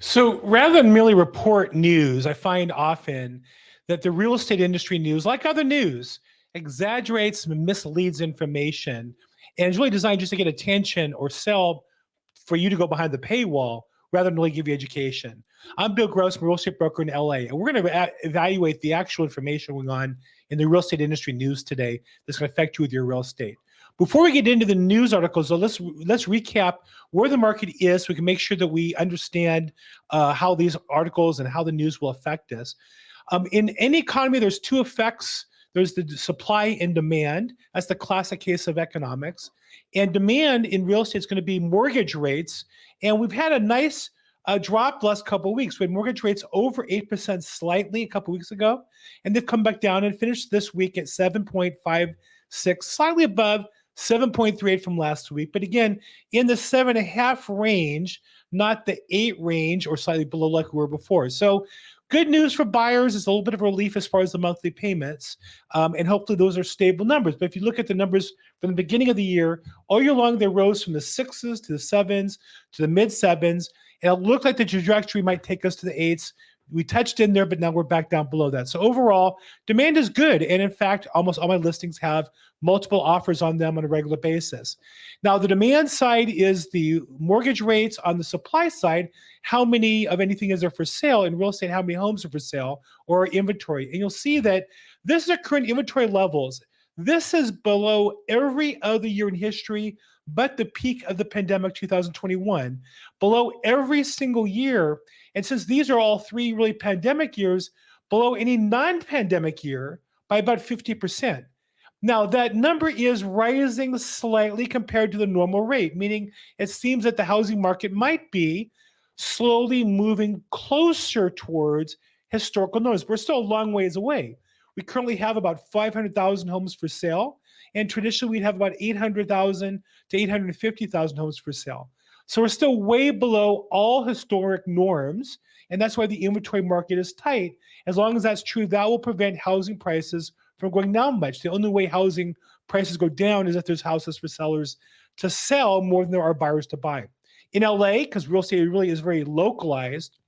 So rather than merely report news, I find often that the real estate industry news, like other news, exaggerates and misleads information and is really designed just to get attention or sell for you to go behind the paywall rather than really give you education. I'm Bill Gross, I'm a real estate broker in LA, and we're going to evaluate the actual information going on in the real estate industry news today that's going to affect you with your real estate. Before we get into the news articles, though, let's recap where the market is so we can make sure that we understand how these articles and how the news will affect us. In any economy, there's two effects. There's the supply and demand. That's the classic case of economics. And demand in real estate is going to be mortgage rates. And we've had a nice drop the last couple of weeks. We had mortgage rates over 8% slightly a couple of weeks ago. And they've come back down and finished this week at 7.56, slightly above 7.38 from last week. But again, in the 7.5 range, not the 8 range or slightly below like we were before. So good news for buyers is a little bit of relief as far as the monthly payments. And hopefully those are stable numbers. But if you look at the numbers from the beginning of the year, all year long, they rose from the 6s to the 7s to the mid 7s. And it looked like the trajectory might take us to the 8s. We touched in there, but now we're back down below that. So overall, demand is good. And in fact, almost all my listings have multiple offers on them on a regular basis. Now, the demand side is the mortgage rates. On the supply side, how many of anything is there for sale in real estate, how many homes are for sale or inventory. And you'll see that this is our current inventory levels. This is below every other year in history, but the peak of the pandemic 2021, below every single year. And since these are all three really pandemic years, below any non-pandemic year by about 50%. Now, that number is rising slightly compared to the normal rate, meaning it seems that the housing market might be slowly moving closer towards historical norms. We're still a long ways away. We currently have about 500,000 homes for sale, and traditionally we'd have about 800,000 to 850,000 homes for sale. So we're still way below all historic norms, and that's why the inventory market is tight. As long as that's true, that will prevent housing prices from going down much. The only way housing prices go down is if there's houses for sellers to sell more than there are buyers to buy. In LA, because real estate really is very localized,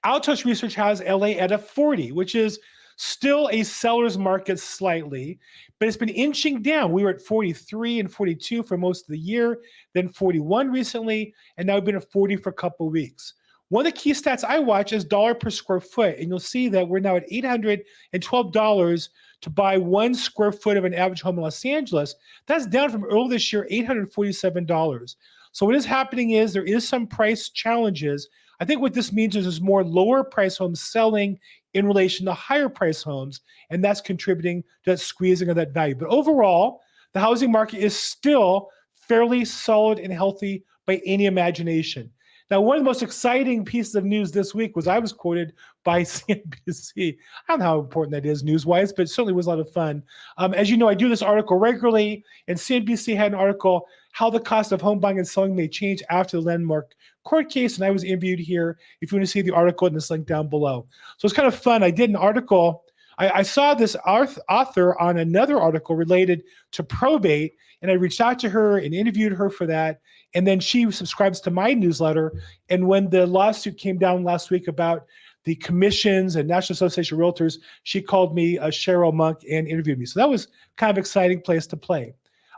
Altos Research has LA at a 40, which is still a seller's market slightly, but it's been inching down. We were at 43 and 42 for most of the year, then 41 recently, and now we've been at 40 for a couple of weeks. One of the key stats I watch is dollar per square foot, and you'll see that we're now at $812 to buy 1 square foot of an average home in Los Angeles. That's down from earlier this year, $847. So what is happening is there is some price challenges. I think what this means is there's more lower price homes selling in relation to higher price homes, and that's contributing to that squeezing of that value. But overall, the housing market is still fairly solid and healthy by any imagination. Now, one of the most exciting pieces of news this week was I was quoted by CNBC. I don't know how important that is news-wise, but it certainly was a lot of fun. As you know, I do this article regularly, and CNBC had an article, How the Cost of Home Buying and Selling May Change After the Landmark Court Case, and I was interviewed here. If you want to see the article, in this link down below. So it's kind of fun. I did an article. I saw this author on another article related to probate, and I reached out to her and interviewed her for that. And then she subscribes to my newsletter. And when the lawsuit came down last week about the commissions and National Association of Realtors, she called me Cheryl Monk and interviewed me. So that was kind of an exciting place to play.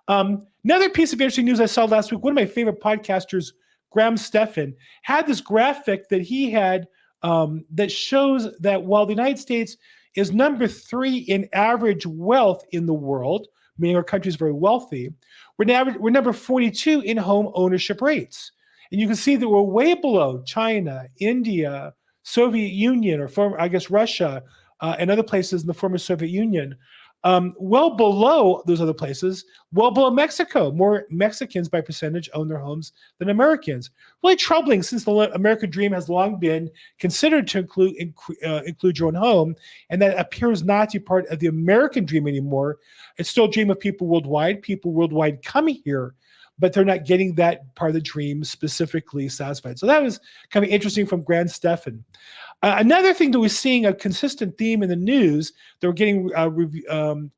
Another piece of interesting news I saw last week, one of my favorite podcasters, Graham Stephan, had this graphic that he had that shows that while the United States is number 3 in average wealth in the world, meaning our country is very wealthy, we're number 42 in home ownership rates. And you can see that we're way below China, India, Soviet Union, or Russia, and other places in the former Soviet Union. Well below those other places, well below Mexico. More Mexicans by percentage own their homes than Americans. Really troubling, since the American dream has long been considered to include your own home, and that appears not to be part of the American dream anymore. It's still a dream of people worldwide coming here, but they're not getting that part of the dream specifically satisfied. So that was kind of interesting from Graham Stephan. Another thing that we're seeing a consistent theme in the news that we're getting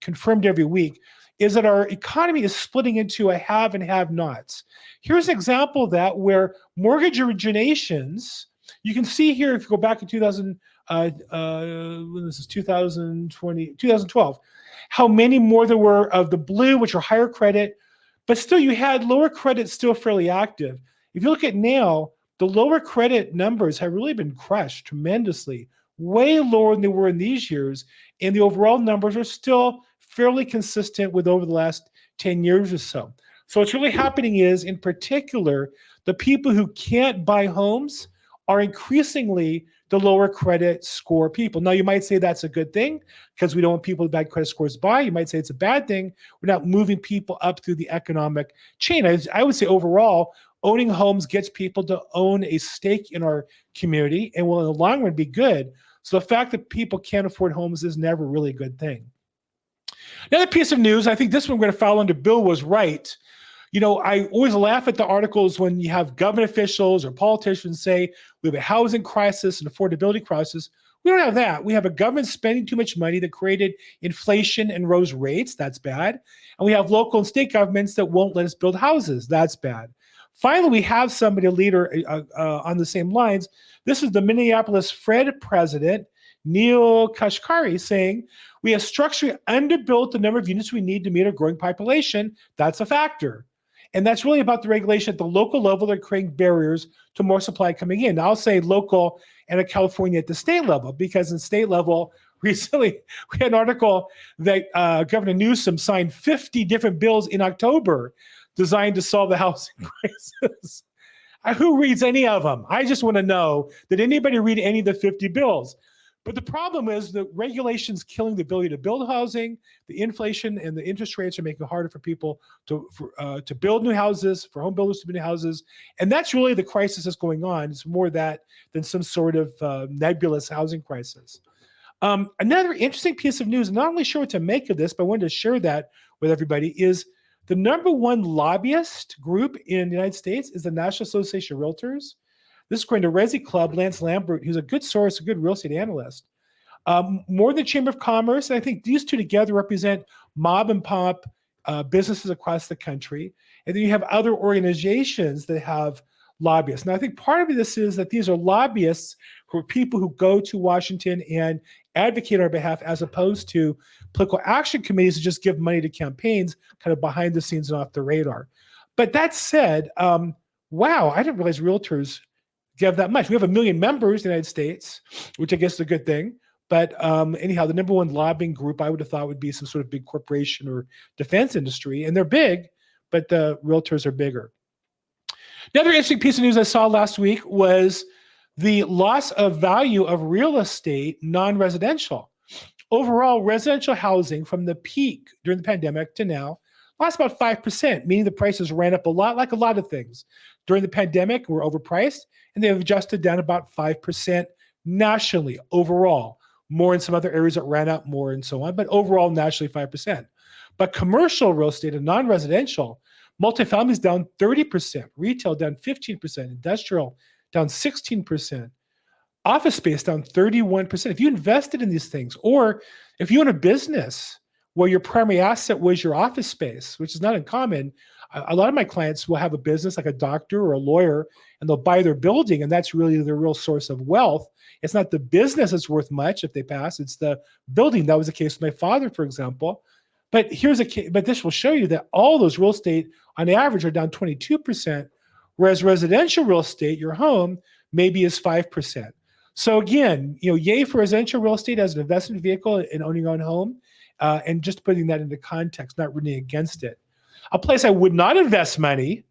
confirmed every week is that our economy is splitting into a have and have-nots. Here's an example of that, where mortgage originations You can see here, if you go back in 2000, when this is 2012, how many more there were of the blue, which are higher credit, but still you had lower credit still fairly active. If you look at now, the lower credit numbers have really been crushed tremendously, way lower than they were in these years. And the overall numbers are still fairly consistent with over the last 10 years or so. So what's really happening is, in particular, the people who can't buy homes are increasingly the lower credit score people. Now, you might say that's a good thing because we don't want people with bad credit scores to buy. You might say it's a bad thing. We're not moving people up through the economic chain. I would say overall, owning homes gets people to own a stake in our community and will in the long run be good. So the fact that people can't afford homes is never really a good thing. Another piece of news, I think this one we're going to follow under Bill was right. You know, I always laugh at the articles when you have government officials or politicians say we have a housing crisis, an affordability crisis. We don't have that. We have a government spending too much money that created inflation and rose rates. That's bad. And we have local and state governments that won't let us build houses. That's bad. Finally, we have somebody, a leader on the same lines. This is the Minneapolis Fed president, Neil Kashkari, saying we have structurally underbuilt the number of units we need to meet our growing population. That's a factor. And that's really about the regulation at the local level that are creating barriers to more supply coming in. Now, I'll say local and in California at the state level, because in state level, recently we had an article that Governor Newsom signed 50 different bills in October designed to solve the housing crisis. Who reads any of them? I just want to know, did anybody read any of the 50 bills? But the problem is the regulation's killing the ability to build housing. The inflation and the interest rates are making it harder for people to build new houses, for home builders to build new houses. And that's really the crisis that's going on. It's more that than some sort of nebulous housing crisis. Another interesting piece of news, I'm not really sure what to make of this, but I wanted to share that with everybody, is the number one lobbyist group in the United States is the National Association of Realtors. This is according to Resi Club, Lance Lambert, who's a good source, a good real estate analyst. More than Chamber of Commerce, and I think these two together represent mob and pop businesses across the country. And then you have other organizations that have lobbyists. Now, I think part of this is that these are lobbyists who are people who go to Washington and advocate on our behalf, as opposed to political action committees who just give money to campaigns kind of behind the scenes and off the radar. But that said, wow, I didn't realize realtors give that much. We have 1 million members in the United States, which I guess is a good thing. But anyhow, the number one lobbying group I would have thought would be some sort of big corporation or defense industry. And they're big, but the realtors are bigger. Another interesting piece of news I saw last week was the loss of value of real estate, non-residential. Overall, residential housing from the peak during the pandemic to now lost about 5%, meaning the prices ran up a lot, like a lot of things. During the pandemic, we're overpriced, and they've adjusted down about 5% nationally overall. More in some other areas that ran up more and so on, but overall nationally 5%. But commercial real estate and non-residential, multifamily is down 30%, retail down 15%, industrial down 16%, office space down 31%. If you invested in these things, or if you own a business where your primary asset was your office space, which is not uncommon, a lot of my clients will have a business like a doctor or a lawyer, and they'll buy their building, and that's really their real source of wealth. It's not the business that's worth much if they pass, it's the building. That was the case with my father, for example. But but this will show you that all those real estate on average are down 22%, whereas residential real estate, your home, maybe is 5%. So again, yay for residential real estate as an investment vehicle in owning your own home, and just putting that into context, not rooting against it. A place I would not invest money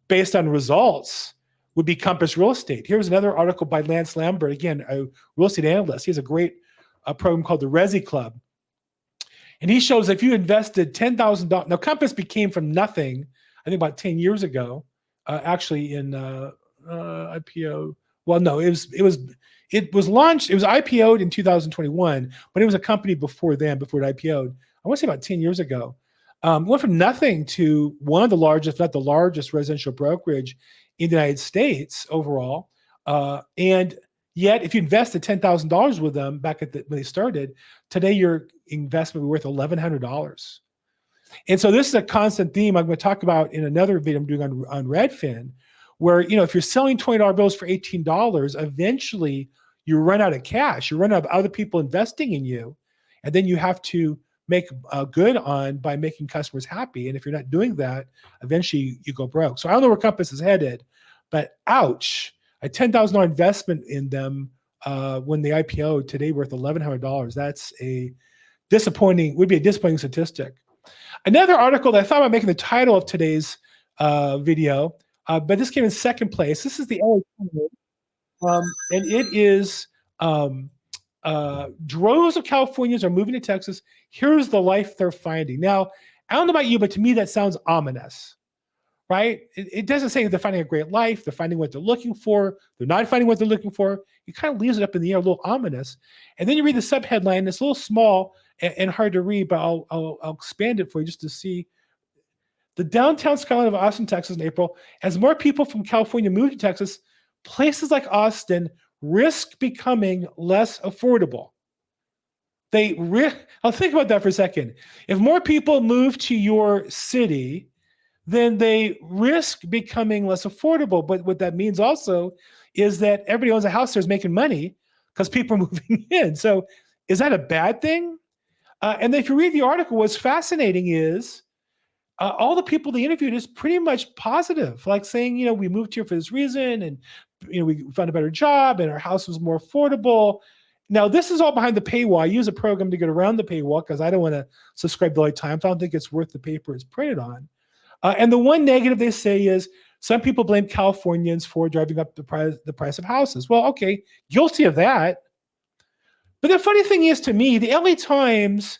based on results would be Compass Real Estate. Here's another article by Lance Lambert, again, a real estate analyst. He has a great program called the Resi Club. And he shows if you invested $10,000, now Compass became from nothing, I think about 10 years ago, actually in IPO. Well, no, it was launched, it was IPO'd in 2021, but it was a company before then, before it IPO'd. I want to say about 10 years ago. Went from nothing to one of the largest, if not the largest, residential brokerage in the United States overall. And yet, if you invested $10,000 with them back when they started, today your investment will be worth $1,100. And so this is a constant theme I'm going to talk about in another video I'm doing on Redfin, where, if you're selling $20 bills for $18, eventually you run out of cash, you run out of other people investing in you, and then you have to make good on by making customers happy. And if you're not doing that, eventually you go broke. So I don't know where Compass is headed, but ouch, a $10,000 investment in them when the IPO today worth $1,100. That's would be a disappointing statistic. Another article that I thought about making the title of today's video, but this came in second place. This is the LA Times, and it is droves of Californians are moving to Texas. Here's the life they're finding. Now, I don't know about you, but to me that sounds ominous, right? It doesn't say they're finding a great life. They're finding what they're looking for. They're not finding what they're looking for. It kind of leaves it up in the air, a little ominous. And then you read the subheadline. It's a little small and hard to read, but I'll expand it for you just to see. The downtown skyline of Austin, Texas in April, as more people from California move to Texas, places like Austin risk becoming less affordable. I'll think about that for a second. If more people move to your city, then they risk becoming less affordable. But what that means also is that everybody owns a house there is making money because people are moving in. So is that a bad thing? And then if you read the article, what's fascinating is all the people they interviewed is pretty much positive, like saying, we moved here for this reason, and we found a better job, and our house was more affordable. Now, this is all behind the paywall. I use a program to get around the paywall because I don't want to subscribe to LA Times. I don't think it's worth the paper it's printed on. And the one negative they say is some people blame Californians for driving up the price of houses. Well, okay, guilty of that. But the funny thing is, to me, the LA Times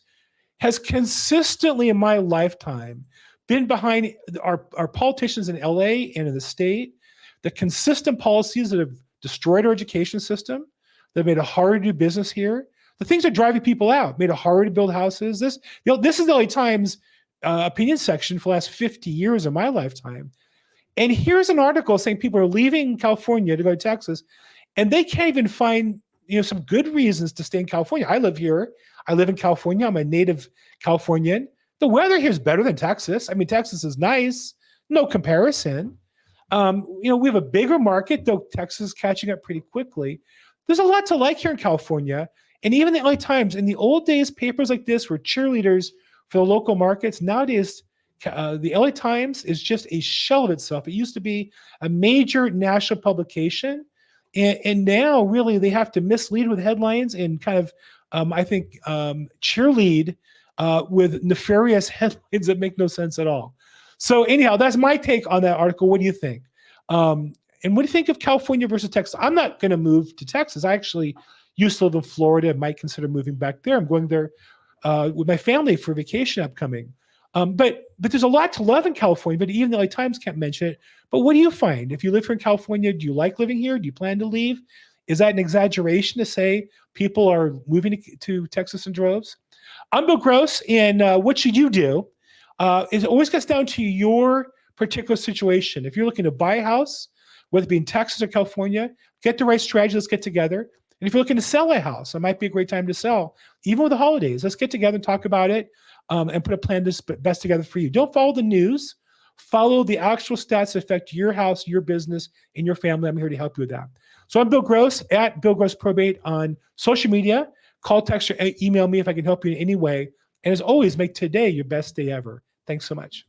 has consistently in my lifetime been behind our politicians in LA and in the state, the consistent policies that have destroyed our education system, that have made it harder to do business here, the things that are driving people out, made it harder to build houses. This is the LA Times opinion section for the last 50 years of my lifetime. And here's an article saying people are leaving California to go to Texas, and they can't even find some good reasons to stay in California. I live here. I live in California. I'm a native Californian. The weather here is better than Texas. I mean, Texas is nice, no comparison. We have a bigger market, though Texas is catching up pretty quickly. There's a lot to like here in California. And even the LA Times, in the old days, papers like this were cheerleaders for the local markets. Nowadays, the LA Times is just a shell of itself. It used to be a major national publication. And now, really, they have to mislead with headlines and kind of, cheerlead with nefarious headlines that make no sense at all. So anyhow, that's my take on that article. What do you think? And what do you think of California versus Texas? I'm not going to move to Texas. I actually used to live in Florida. Might consider moving back there. I'm going there with my family for vacation upcoming. But there's a lot to love in California, but even the LA Times can't mention it. But what do you find? If you live here in California, do you like living here? Do you plan to leave? Is that an exaggeration to say people are moving to Texas in droves? I'm Bill Gross, and what should you do? It always gets down to your particular situation. If you're looking to buy a house, whether it be in Texas or California, get the right strategy. Let's get together. And if you're looking to sell a house, it might be a great time to sell, even with the holidays. Let's get together and talk about it and put a plan that's best together for you. Don't follow the news. Follow the actual stats that affect your house, your business, and your family. I'm here to help you with that. So I'm Bill Gross at BillGrossProbate on social media. Call, text, or email me if I can help you in any way. And as always, make today your best day ever. Thanks so much.